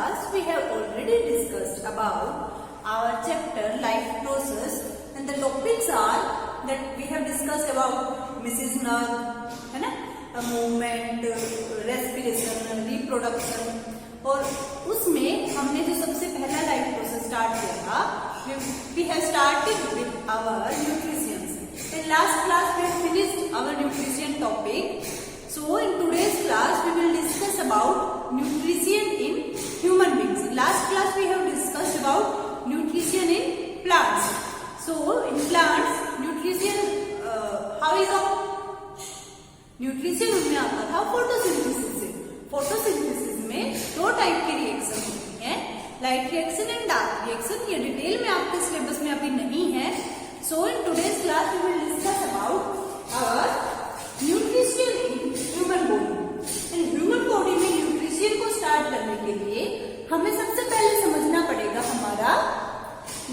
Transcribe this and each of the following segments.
class we have already discussed about our chapter life process, and the topics are that we have discussed about Mrs. Nag, है ना, movement, respiration, reproduction, और उसमें हमने जो सबसे पहला लाइफ प्रोसेस स्टार्ट किया था, we have started with our nutrition. In last class we have finished our nutrition topic. So in today's class we will discuss about nutrition in human beings. In last class we have discussed about nutrition in plants. So in plants nutrition how is nutrition उनमें आता था photosynthesis से. Photosynthesis में दो type की reaction होती हैं, light reaction and dark reaction. ये डिटेल में आपके सिलेबस में अभी नहीं है. So in today's class we will discuss about our nutrition in human body. In human body में nutrition को start करने के लिए हमें सबसे पहले समझना पड़ेगा हमारा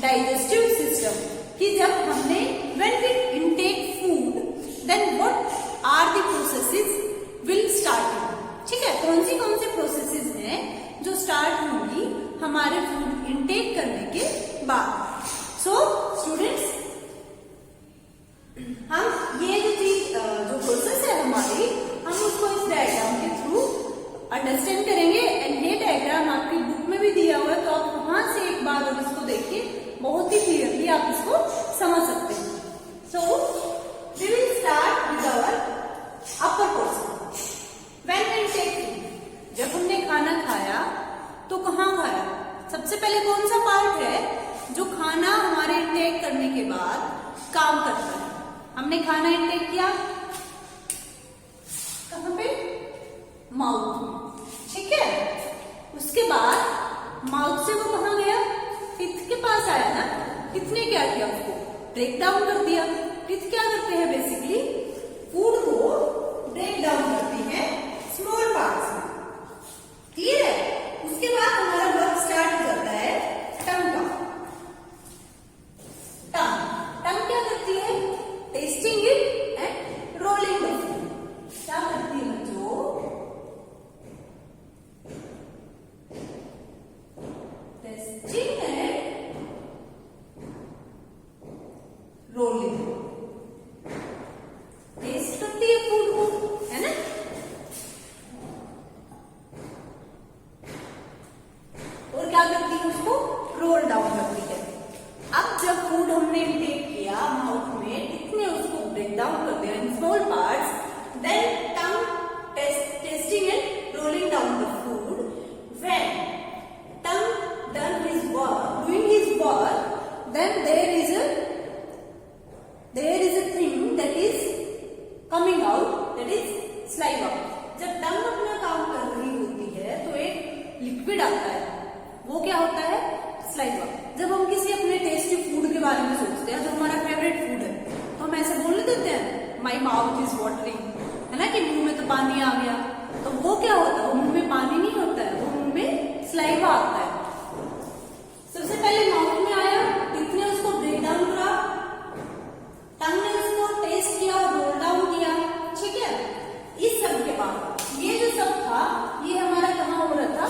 digestive system, कि जब हमने when we intake food then what are the processes will start. ठीक है, कौन सी प्रोसेसेस हैं जो स्टार्ट होंगी हमारे फूड इनटेक करने के बाद. सो स्टूडेंट्स, हम ये जो चीज जो प्रोसेस है हमारी, हम उसको इस डायग्राम के थ्रू अंडरस्टैंड करेंगे. एंड ये डायग्राम आपकी बुक में भी दिया हुआ है, तो आप वहां से एक बार और इसको देखिए, बहुत ही क्लियरली आप इसको समझ सकते हैं. So we will start with our upper portion. When we take food, जब हमने खाना खाया तो कहाँ खाया? सबसे पहले कौन सा पार्ट है जो खाना हमारे इंटेक करने के बाद काम करता है? हमने खाना इंटेक किया कहाँ पे? माउथ में. ठीक है, उसके बाद माउथ से वो कहाँ गया? टीथ के पास आया ना. टीथ ने क्या किया? उसको ब्रेक डाउन कर दिया. टीथ क्या करते हैं? बेसिकली फूड को ब्रेक डाउन करती है स्मॉल पार्ट्स में. क्लियर है? उसके बाद हमारा वर्क स्टार्ट हो जाता है टंग का. टंग क्या करती है? Testing it and rolling the food. क्या करती है बच्चों? Testing and rolling. टेस्ट करती है फूड को, है ना. और क्या करती है? उसको रोल डाउन करती है. अब जब फूड हमने इंटेक किया माउथ में, इतने उसको ब्रेक डाउन कर दिया in small parts, then tongue tasting and rolling down the food. When tongue done his work, doing his work, then there is a thing that is coming out, that is saliva. जब tongue अपना काम कर रही होती है तो एक liquid आता है, वो क्या होता है? स्लाइवा. जब हम किसी अपने टेस्टी फूड के बारे में सोचते हैं, जो हमारा फेवरेट फूड है, तो हम ऐसे बोलने देते हैं माई माउथ इज वाटरिंग, है ना, कि मुंह में तो पानी आ गया. तो वो क्या होता है? वो मुंह में पानी नहीं होता है, वो मुंह में स्लाइवा आता है. सबसे पहले माउथ में आया, टीथ ने उसको ब्रेक डाउन करा, टंग ने उसको टेस्ट किया और रोल डाउन किया. ठीक है, इस सब के बाद ये जो सब था ये हमारा कहाँ हो रहा था?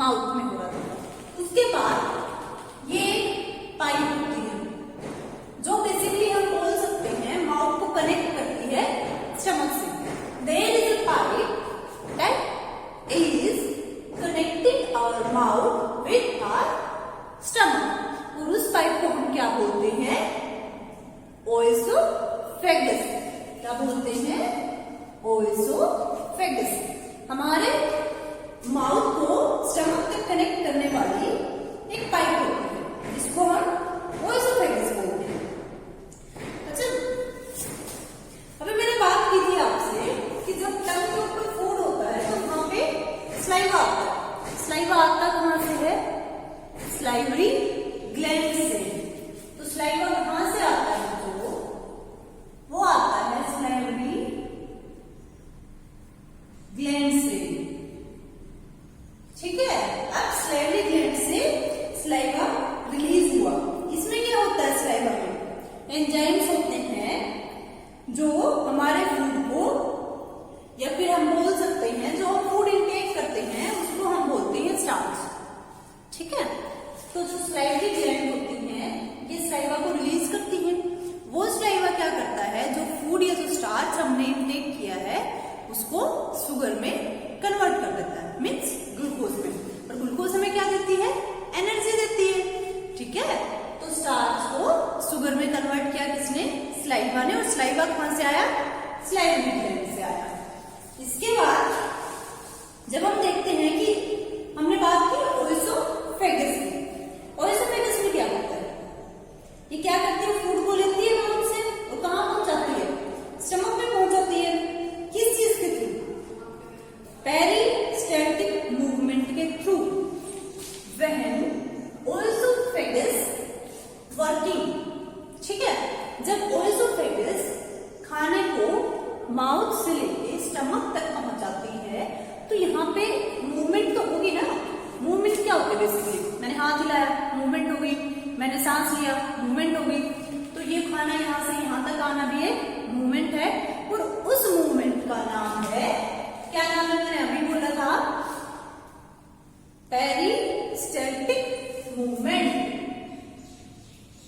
माउथ में हो रहा था. उसके बाद ये पाइप होती है जो बेसिकली हम बोल सकते हैं माउथ को कनेक्ट करती है स्टमक से. There is a pipe that is connecting our mouth with our stomach. और उस पाइप को हम क्या बोलते हैं? ओएसोफेगस. क्या बोलते हैं? ओएसोफेगस. हमारे माउथ को स्टमक तक कनेक्ट करने वाली एक पाइप होती है, जिसको हम ओएसोफेगस बोलते हैं. अच्छा, अभी मैंने बात की थी आपसे कि जब टंग के ऊपर फूड होता है तो वहां पे स्लाइवा आता है. स्लाइवा आता कहां से है? स्लाइवरी ग्लैंड से. तो स्लाइवा कहां से आता है? तो वो आता है स्लाइवरी ग्लैंड से. ठीक है, अब स्लाइवरी ग्लैंड से स्लाइवा रिलीज हुआ. इसमें क्या होता है? स्लाइवा में एंजाइम्स होते हैं जो हमारे फूड को, या फिर हम बोल सकते हैं जो हम फूड इंटेक करते हैं उसको हम बोलते हैं स्टार्च. स्लाइवा ने, और स्लाइवा कहां से आया, स्लाइवरी ग्लैंड से आया। इसके बाद जब हम देखते हैं कि हमने बात की ओएसोफेगस की, ओएसोफेगस में क्या होता है, ये क्या करती है, फूड को लेती है माउथ से और कहां पहुंचाती है, स्टमक में पहुंचाती है। किस चीज के थ्रू, पेरिस्टैल्टिक मूवमेंट के थ्रू। व्हेन ओएसोफेगस वर्किंग, ठीक है, जब ओएसोफेगस खाने को माउथ से लेके स्टमक तक पहुंचाती है तो यहाँ पे मूवमेंट तो होगी ना। मूवमेंट क्या होती है बेसिकली, मैंने हाथ हिलाया, मूवमेंट हो गई, मैंने सांस लिया, मूवमेंट हो गई। तो ये खाना यहाँ से यहाँ तक आना भी एक मूवमेंट है, और उस मूवमेंट का नाम है, क्या नाम है, मैंने अभी बोला था, पेरिस्टैल्टिक मूवमेंट।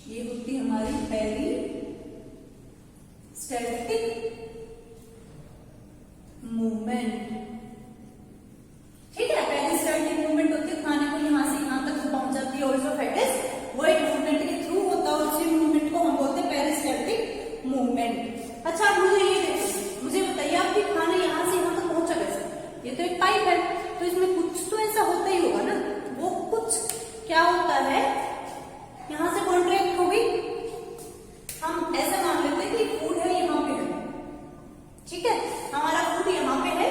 ये होती हमारी पेरिस्टैल्टिक मूवमेंट, ठीक है। पेरिस्टैल्टिक मूवमेंट होती है, खाने को यहां से यहां तक तो पहुंचाती है ओएसोफेगस, वो एक मूवमेंट के थ्रू होता है, और उसी मूवमेंट को हम बोलते हैं पेरिस्टैल्टिक मूवमेंट। अच्छा, मुझे ये देखो, मुझे बताइए आपकी खाना यहां से यहां तक पहुंचा कैसे, ये तो एक पाइप है, तो इसमें कुछ तो ऐसा होता ही होगा ना, वो कुछ क्या होता है, यहां से कॉन्ट्रैक्ट होगी, हम ऐसा मान लेते हैं कि फूड है यहाँ पे है, ठीक है, हमारा फूड यहाँ पे है,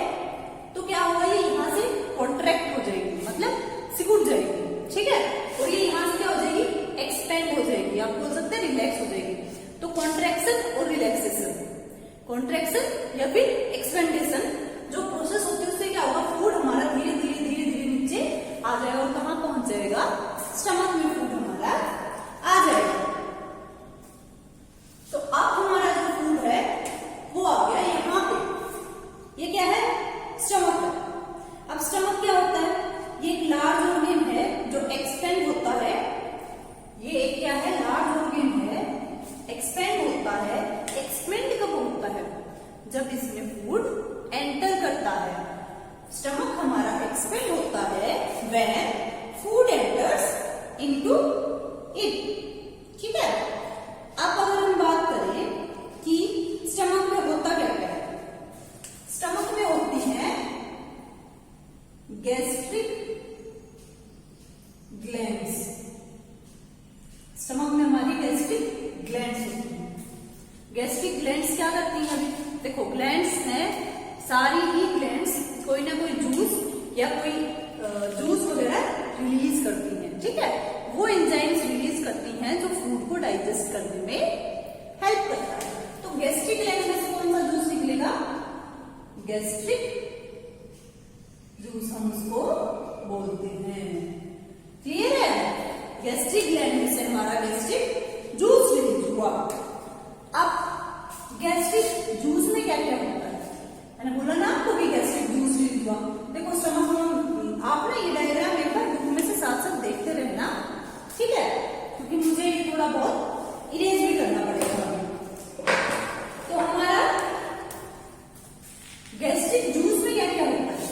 तो क्या होगा, ये यहाँ से कॉन्ट्रैक्ट हो जाएगी, मतलब सिकुड़ जाएगी, ठीक है, और ये यहाँ से क्या हो जाएगी, एक्सपेंड हो जाएगी, आप बोल सकते हैं रिलैक्स हो जाएगी। तो कॉन्ट्रैक्शन और रिलैक्सेशन, कॉन्ट्रैक्शन या फिर एक्सपेंडेशन जो प्रोसेस होती है, उससे क्या होगा, फूड हमारा धीरे धीरे धीरे धीरे नीचे आ जाएगा, और कहाँ पहुंच जाएगा, स्टमक में फूड हमारा आ जाएगा। तो अब हमारा जो फूड है वो आ गया यहाँ पे, ये क्या है, स्टमक है। अब स्टमक क्या होता है, ये एक लार्ज ऑर्गन है जो एक्सपेंड होता है, ये एक क्या है, लार्ज ऑर्गन है, एक्सपेंड होता है। एक्सपेंड कब होता है, जब इसमें फूड एंटर करता है। स्टमक हमारा एक्सपेंड होता है when food enters into it, ठीक है। अब अगर हम बात करें कि स्टमक में होता क्या क्या है, स्टमक में होती है गैस्ट्रिक ग्लैंड्स, स्टमक में हमारी गैस्ट्रिक ग्लैंड्स होती हैं। गैस्ट्रिक ग्लैंड्स क्या करती हैं, अभी देखो, ग्लैंड्स हैं, सारी ही ग्लैंड्स कोई ना कोई जूस या कोई जूस वगैरह रिलीज करती हैं, ठीक है, वो एंजाइम्स रिलीज करती हैं जो फूड को डाइजेस्ट करने में हेल्प करता है। तो गैस्ट्रिक ग्लैंड में से कौन सा जूस निकलेगा, गैस्ट्रिक जूस हम उसको बोलते हैं, क्लियर है। गैस्ट्रिक ग्लैंड में से हमारा गैस्ट्रिक जूस रिलीज हुआ। अब गैस्ट्रिक जूस में क्या क्या होता है, मैंने बोला ना आपको भी गैस्ट्रिक जूस रिलीज हुआ। देखो स्टमक में, आप ना ये डायग्राम एक बार बुक में से साथ साथ देखते रहना, ठीक है, क्योंकि मुझे ये थोड़ा बहुत इरेज भी करना पड़ेगा। तो हमारा गैस्ट्रिक जूस में क्या क्या होता है,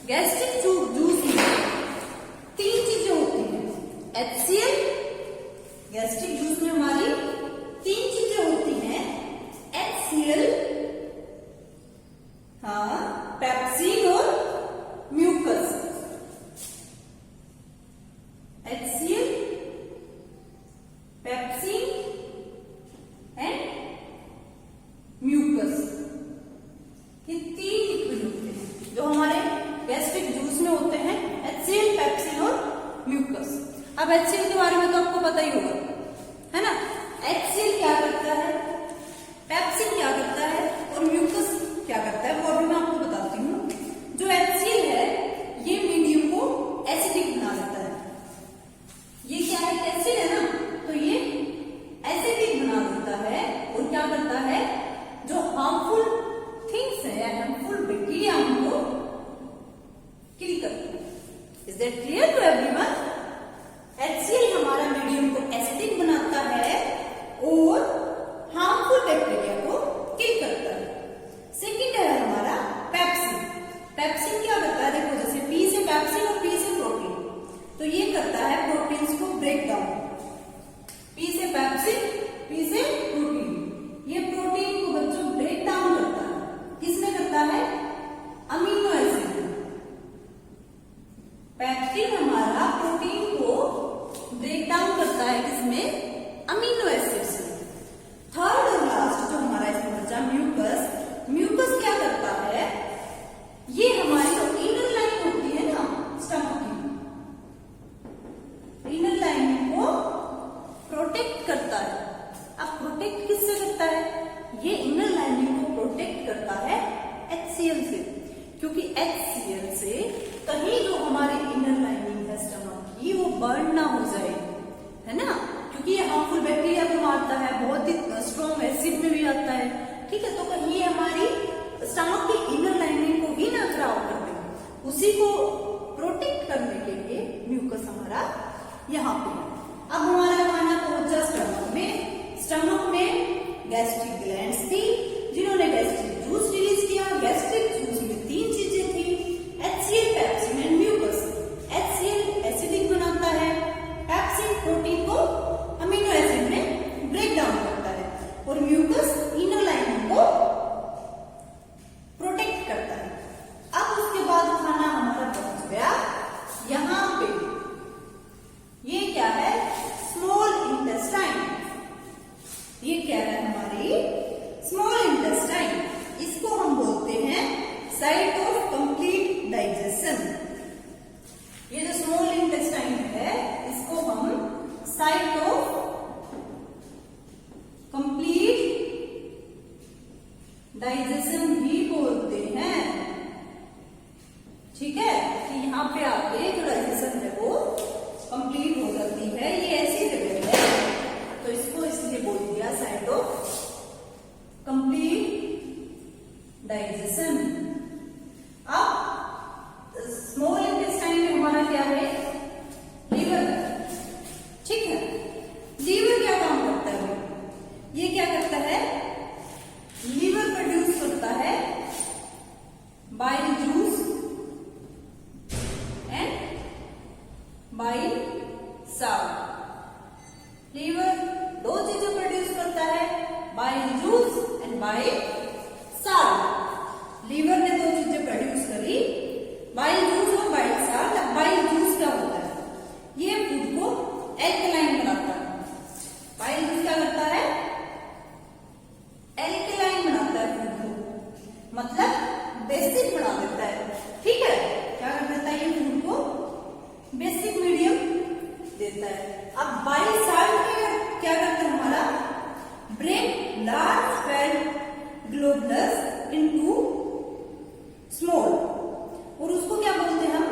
गैस्ट्रिक जूस में 3 चीजें होती हैं, HCl, गैस्ट्रिक जूस में हमारी 3 चीजें होती हैं, HCl, हाँ, पेप्सिन और mucus. HCl, pepsin and mucus, ये 3 लिक्विड होते हैं जो हमारे गैस्ट्रिक जूस में होते हैं, HCl, पेप्सिन और म्यूकस। अब HCl के बारे में तो आपको पता ही होगा, है ना। HCl क्या करता है, पेप्सिन क्या करता है, और म्यूकस क्या करता है, वो अभी मैं आपको बताती हूँ। जो HCl है ये मीडियम को एसिडिक बना देता है, ये क्या है, एसिड है ना, तो ये एसिडिक बना देता है, और क्या करता है, जो हार्मफुल थिंग्स है, हार्मफुल बैक्टीरिया उनको किल करता है। Is that clear to everyone. HCl हमारा मीडियम को एसिडिक बनाता है और हार्मफुल बैक्टीरिया को किल करता है। सेकेंड है हमारा पेप्सिन। पेप्सिन क्या करता है, देखो जैसे P से पेप्सिन और P से प्रोटीन, तो ये करता है प्रोटीन्स को ब्रेक डाउन। P से पेप्सिन, P से प्रोटीन, ये बर्न ना हो जाए, है ना, क्योंकि ये हार्मफुल बैक्टीरिया को मारता है, बहुत ही स्ट्रॉन्ग एसिड में भी आता है, ठीक है। तो कहीं ये हमारी स्टमक की इनर लाइनिंग को ही ना खराब कर दे, उसी को प्रोटेक्ट करने के लिए म्यूकस हमारा यहाँ पे है। अब हमारा खाना पहुंचा स्टमक में। स्टमक में गैस्ट्रिक ग्लैंड्स थी जिन्होंने गैस्ट्रिक जूस रिलीज किया। गैस्ट्रिक जूस में 3 चीजें थी, HCl, pepsin and mucus. HCl acidic बनाता है, पेप्सिन प्रोटीन को अमीनो एसिड में ब्रेक डाउन करता है, और म्यूकस इनर लाइनिंग को प्रोटेक्ट करता है। अब उसके बाद खाना हमारा पहुंच गया यहाँ पे। ये क्या है? Small intestine. ये क्या है? हमारी स्मॉल इंटेस्टाइन। इसको हम बोलते हैं साइट ऑफ कंप्लीट डाइजेशन। ये जो स्मॉल इंटेस्टाइन है इसको हम साइट ऑफ कंप्लीट डाइजेशन भी बोलते हैं, ठीक है। कि यहाँ पे आके जो डाइजेशन है वो कंप्लीट हो जाती है। ये ऐसी जगह है तो इसको इसलिए बोल दिया साइट ऑफ कंप्लीट डाइजेशन। अब स्मॉल इंटेस्टाइन में हमारा क्या है? लीवर, ठीक है। लीवर क्या काम करता है? ये क्या करता है? लीवर प्रोड्यूस करता है bile juice and bile salt. Liver 2 चीजें प्रोड्यूस करता है, bile juice and bile salt. Liver ने 2 चीजें प्रोड्यूस करी, बाइल जूस और बाइल साल्ट। अब बाइल जूस क्या होता है? ये फूड को एल्कलाइन बनाता है। बाइल जूस क्या करता है? एल्कलाइन बनाता है फूड को, मतलब बेसिक बना देता है, ठीक है। क्या कर देता है? ये फूड को बेसिक मीडियम देता है। अब बाइल साल्ट क्या करता है? हमारा break large fat globules into small, और उसको क्या बोलते हैं हम?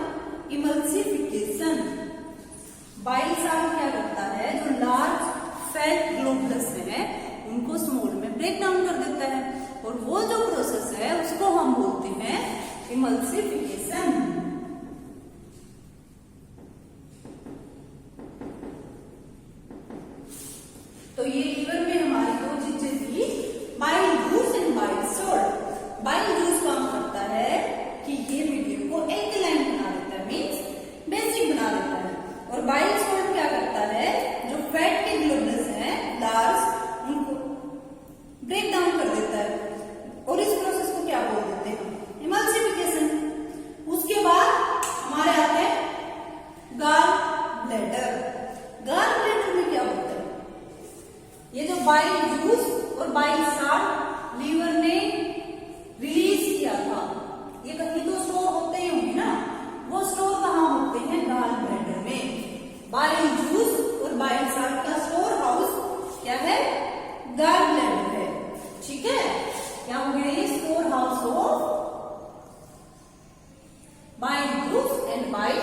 इमल्सिफिकेशन। बाइल साल्ट क्या करता है? जो लार्ज फैट ग्लोबुलस है उनको स्मॉल में ब्रेक डाउन कर देता है, और वो जो प्रोसेस है उसको हम बोलते हैं इमल्सिफिकेशन। तो ये लीवर में हमारी 2 चीजें थी, bile juice and bile salt. Bile juice काम करता है कि ये मीडियम को एल्कलाइन बना देता है, मीन्स बेसिक बना देता है, और बाइल साल्ट क्या करता है? जो फैट के ग्लोबुलस हैं लार्ज, उनको ब्रेक डाउन कर देता है, और इस प्रोसेस को क्या बोल देते हैं? इमल्सिफिकेशन। उसके बाद हमारे आते हैं गॉल ब्लैडर। गॉल ब्लैडर में क्या होता है? ये जो बाइल जूस और बाइल साल्ट लीवर ने रिलीज किया था, ये कहीं तो स्टोर होते ही होंगे ना, वो स्टोर कहाँ होते हैं? गॉल ब्लैडर में। बाइल जूस और बाइल साल्ट का स्टोर हाउस क्या है? गॉल ब्लैडर है, ठीक है। क्या हो गया? ये store house of bile juice and bile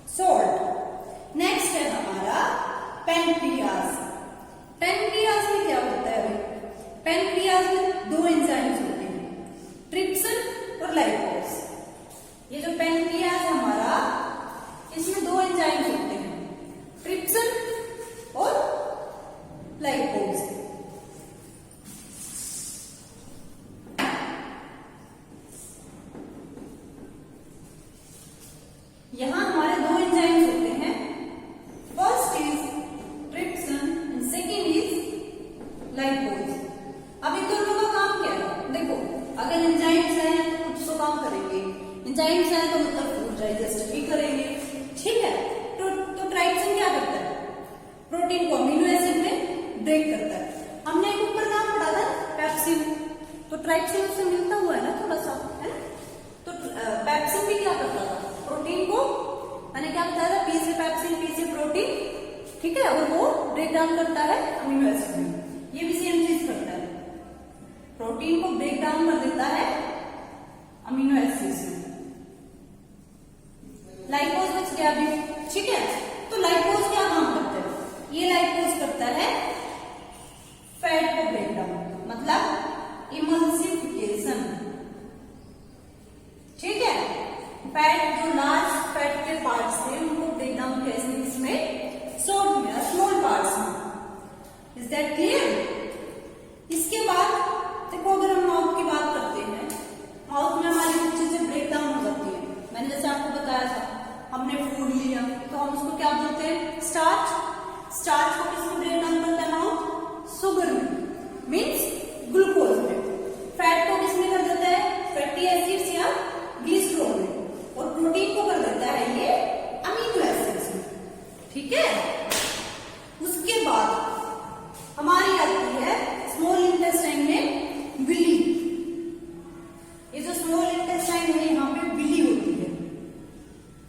salt. Next है हमारा पेनक्रियाज। पेनक्रियाज में क्या होता है? पेनक्रियाज में 2 एंजाइम्स होते हैं, ट्रिप्सिन और लाइपोज। ये जो पेनक्रियाज है हमारा, इसमें 2 एंजाइम्स होते हैं, ट्रिप्सिन और लाइपोज। यहां हमारे 2 एंजाइम्स होते हैं, first is trypsin and second is lipase. अब इन दोनों का काम क्या है? देखो, अगर एंजाइम्स हैं तो कुछ तो काम करेंगे, एंजाइम्स हैं तो मतलब फूड डाइजेस्ट भी करेंगे, ठीक है। तो ट्राइप्सिन क्या करता है? प्रोटीन को अमीनो एसिड में ब्रेक करता है। हमने एक ऊपर नाम पढ़ा था पेप्सिन, तो ट्राइप्सिन से मिलता हुआ है ना थोड़ा सा, है ना। तो पेप्सिन भी क्या करता था? प्रोटीन को, मैंने क्या बताया था? पी से पेप्सिन, पी से प्रोटीन, ठीक है, और वो ब्रेक डाउन करता है अमीनो एसिड में। ये भी सेम चीज करता है, प्रोटीन को ब्रेक डाउन कर देता है अमीनो एसिड में। लाइपोज बच गया अभी, ठीक है। तो लाइपोज क्या काम करता है? ये लाइपोज करता है फैट को ब्रेक डाउन, मतलब इमल्सिफिकेशन, ठीक है। फैट जो लार्ज फैट के पार्ट्स थे उनको ब्रेक डाउन कैसे? इसमें शॉर्ट में, स्मॉल पार्ट्स में। Is that clear? इसके बाद देखो, अगर हम माउथ की बात करते हैं, माउथ में हमारी कुछ चीजें ब्रेक डाउन हो जाती है। मैंने जैसे आपको बताया था, हमने फूड लिया तो हम उसको क्या बोलते हैं? स्टार्च। स्टार्च को किसमें ब्रेक डाउन करता है माउथ? शुगर में, मीन्स ग्लूकोज में। फैट को किसमें कर देता है? फैटी एसिड्स या ग्लिसरॉल में। और प्रोटीन को कर देता है ये अमीनो एसिड्स में, ठीक है। उसके बाद हमारी आती है स्मॉल इंटेस्टाइन में विली। ये जो स्मॉल इंटेस्टाइन है यहाँ पे विली होती है।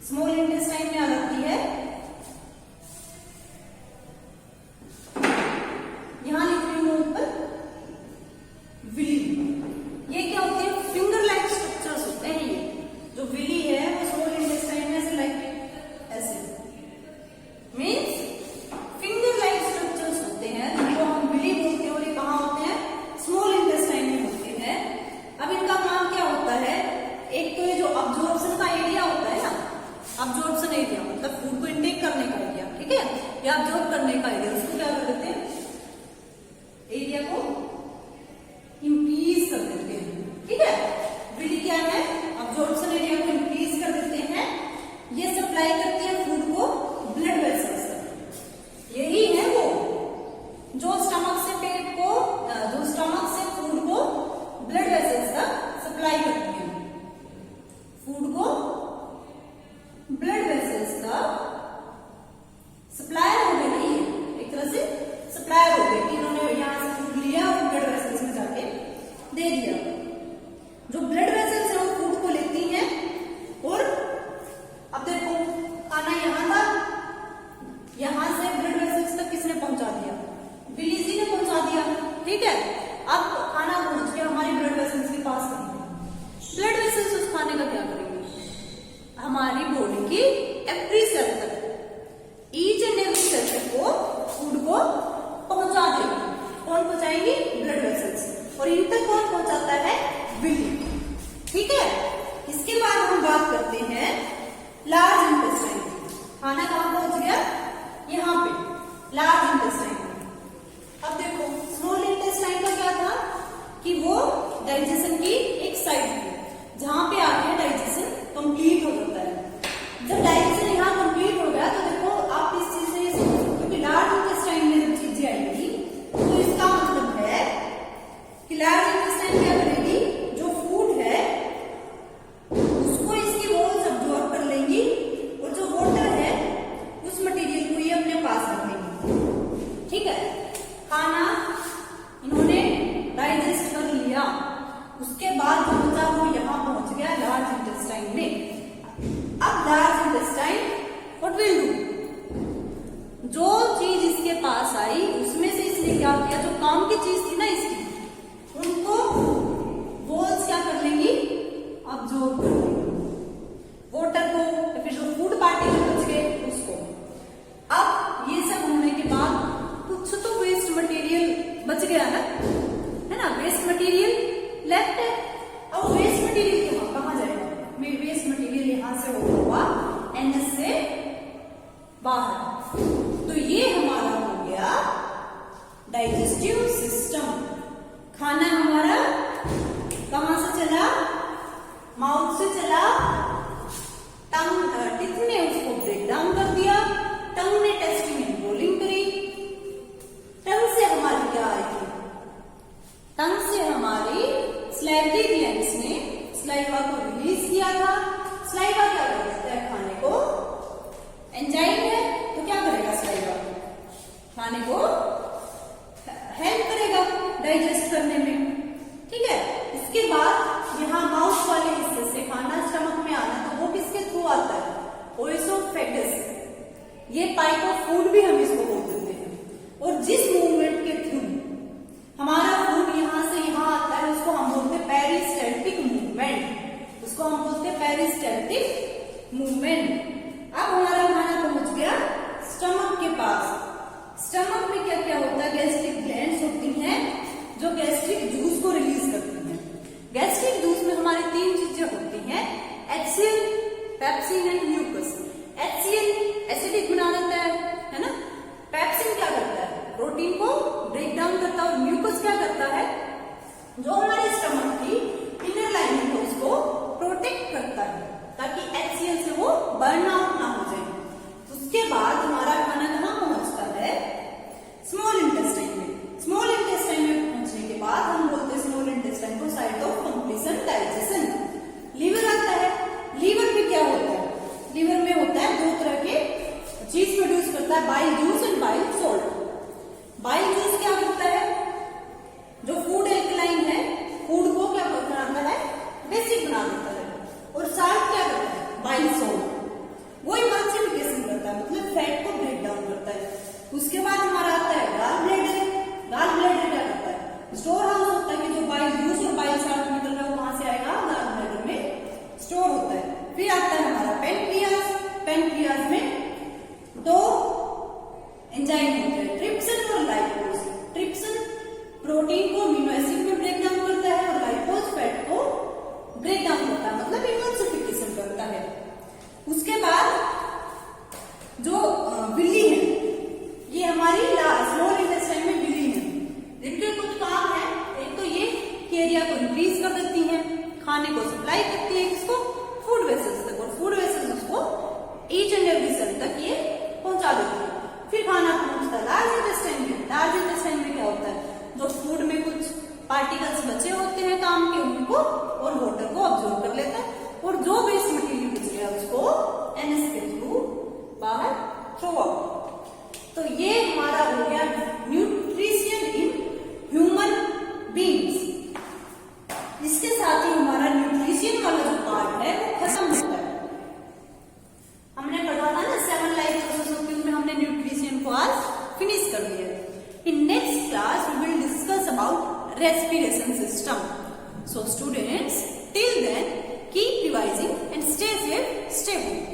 स्मॉल इंटेस्टाइन में आ जाती है, यहां लिख रही हूं ऊपर विली। ये क्या होती है? फिंगर लाइक स्ट्रक्चर्स होते हैं। ये जो विली है वो स्मॉल इंटेस्टाइन में ऐसे लाइक ऐसे मीन्स फिंगर लाइक स्ट्रक्चर्स होते हैं, जिनको हम विली बोलते हैं। और ये कहाँ होते हैं? स्मॉल इंटेस्टाइन में होते हैं। अब इनका काम क्या होता है? एक तो ये जो अब्जॉर्प्शन का एरिया होता है ना, अब्जॉर्प्शन एरिया मतलब फूड को इंटेक करने का एरिया, ठीक है, या अब्जॉर्ब करने का एरिया, उसको क्या कर देते हैं? एरिया को इंक्रीज कर देते हैं, ठीक है। विली क्या है? अब्जॉर्प्शन एरिया को इंक्रीज कर देते हैं। ये सप्लाई करती है फूड को ब्लड वेसल्स तक। यही है वो जो स्टमक से पेट को, जो स्टमक से फूड को ब्लड वेसल्स तक सप्लाई करती है। फूड को ब्लड वेसल्स तक सप्लायर हो गए ना, ये एक तरह से सप्लायर हो गए कि इन्होंने यहां से फूड लिया और ब्लड वेसल्स में जाके दे दिया। जो ब्लड वेसल्स है वो फूड को लेती हैं। और अब देखो, खाना यहां था, यहां से ब्लड वेसल्स तक किसने पहुंचा दिया? विली जी ने पहुंचा दिया, ठीक है। अब खाना पहुंच गया हमारे ब्लड वेसल्स के पास। ब्लड वेसल्स उस खाने का क्या करेंगे? हमारी बॉडी की एवरी सेल तक, ईच एंड एवरी सेल को फूड को पहुंचा देगी। कौन पहुंचाएंगी? Blood vessels. और इन तक कौन पहुंचाता है? विली, ठीक है। इसके बाद हम बात करते हैं लार्ज इंटेस्टाइन। खाना कहां पहुंच गया? यहां पे लार्ज इंटेस्टाइन। अब देखो, स्मॉल इंटेस्टाइन का क्या था कि वो डाइजेशन की एक साइड थी, जहां पे आके डाइजेशन कंप्लीट हो जाता है। जब डाइजेशन यहाँ कंप्लीट हो गया तो देखो आप इस चीज से, क्योंकि लार्ज इंटेस्टाइन में जब चीजें आएंगी तो इसका मतलब है कि लार्ज इंटेस्टाइन क्या करेगी? जो फूड है उसको इसकी वॉल्स अब्जॉर्ब कर लेंगी और जो वाटर है उस मटेरियल को ये अपने पास रखेंगी, ठीक है। खाना इन्होंने डाइजेस्ट कर लिया, उसके बाद जो बचा वो यहाँ पहुंच गया लार्ज इंटेस्टाइन में। अब large intestine what will do? जो चीज इसके पास आई उसमें से इसने क्या किया? जो काम की चीज थी ना इसकी, उनको वॉल्स क्या कर लेंगी? अब्जॉर्ब कर लेंगी वाटर को, या फिर जो फूड पार्टिकल बच गए उसको। अब ये सब होने के बाद कुछ तो वेस्ट मटेरियल बच गया ना, है ना, वेस्ट मटेरियल लेफ्ट है। अब वेस्ट मटेरियल कहां जाएगा? वेस्ट मटेरियल यहां से होगा एनएस से बाहर। तो ये हमारा हो गया डाइजेस्टिव सिस्टम। खाना हमारा कहां से चला? माउथ से चला, टंग ने उसको ब्रेक डाउन कर दिया, टंग ने टेस्टिंग एंड रोलिंग करी। टंग से हमारी क्या आएगी? टंग से हमारी स्लाइवरी ग्लैंड्स ने स्लाइवा को रिलीज किया था। स्लाइवा क्या करता है? खाने को, एंजाइम है तो क्या करेगा? स्लाइवा खाने को हेल्प करेगा डाइजेस्ट करने में, ठीक है। इसके बाद यहाँ माउथ वाले हिस्से से खाना स्टमक में आना, तो वो किसके थ्रू आता है? ओएसोफेगस। ये पाइप ऑफ फूड भी हम इसको बोल देते हैं। और जिस मूवमेंट के थ्रू हमारा फूड यहां से यहां आता है उसको हम बोलते हैं पेरिस्टैल्टिक मूवमेंट। उसको हम बोलते हैं पेरिस्टैल्टिक मूवमेंट। स्टमक में क्या क्या होता है, गैस्ट्रिक ग्लैंड्स होती हैं जो गैस्ट्रिक जूस को रिलीज करती हैं। गैस्ट्रिक जूस में हमारी 3 चीजें होती हैं, HCl, pepsin and mucus. HCl acidic बना देता है ना। पेप्सिन क्या करता है, प्रोटीन को ब्रेक डाउन करता है। और म्यूकस क्या करता है, जो हमारे स्टमक की इनर लाइनिंग है उसको प्रोटेक्ट करता है ताकि HCl से वो बर्न आउट ना हो जाए। उसके बाद हमारा खाना कहाँ पहुंचता है, स्मॉल इंटेस्टाइन में। स्मॉल इंटेस्टाइन में पहुंचने के बाद हम बोलते हैं स्मॉल इंटेस्टाइन को site of completion digestion. Liver आता है। लीवर में क्या होता है, लीवर में होता है 2 तरह के चीज प्रोड्यूस करता है, bile juice and bile salt. Bile juice क्या करता है, जो फूड एल्कलाइन है, फूड को क्या बनाता है, बेसिक बना देता है। और साल्ट क्या करता है, बाइल सॉल्ट, वो इमाल्सिफिकेशन करता है, मतलब फैट को ब्रेक डाउन करता है। उसके बाद हमारा आता है गाल ब्लैडर। गाल ब्लैडर क्या करता है, स्टोर हाउस होता है कि जो बाइल जूस और बाइल साल्ट निकल रहा है वहां से आएगा, गाल ब्लैडर में स्टोर होता है। फिर आता है हमारा पेनक्रियाज। पेनक्रियाज में 2 एंजाइम होते हैं, ट्रिप्सिन और लाइपोज। ट्रिप्सिन प्रोटीन को अमीनो एसिड में ब्रेक डाउन करता है और लाइपोज फैट को ब्रेक डाउन करता है, मतलब इमल्सिफिकेशन करता है। उसके बाद जो विल्ली है, ये हमारी स्मॉल इंटेस्टाइन में विल्ली है, जिनके कुछ काम है। एक तो ये कि एरिया को इंक्रीज कर देती है, खाने को सप्लाई करती है किसको, फूड वेसल्स तक, और फूड वेसल्स उसको ईच एंड एवरी सेल तक ये पहुंचा देती है। फिर खाना पहुंचता है लार्ज इंटेस्टाइन में। लार्ज इंटेस्टाइन में क्या होता है, जो फूड में कुछ पार्टिकल्स बचे होते हैं काम के, उनको और वाटर को ऑब्जॉर्व कर लेता है, और जो वेस्ट मटेरियल बच गया उसको एनएस के थ्रू बाहर थ्रो आउट। तो ये हमारा हो गया न्यूट्रिशन इन ह्यूमन बीइंग्स। इसके साथ ही हमारा न्यूट्रिशन वाला जो पार्ट है वो खत्म होता है। हमने पढ़ा था ना 7 लाइफ प्रोसेस होती है, उसमें हमने न्यूट्रिशन को आज फिनिश कर दिया। In next class we will discuss about respiration system. So students, till then keep revising and stay safe, stay home.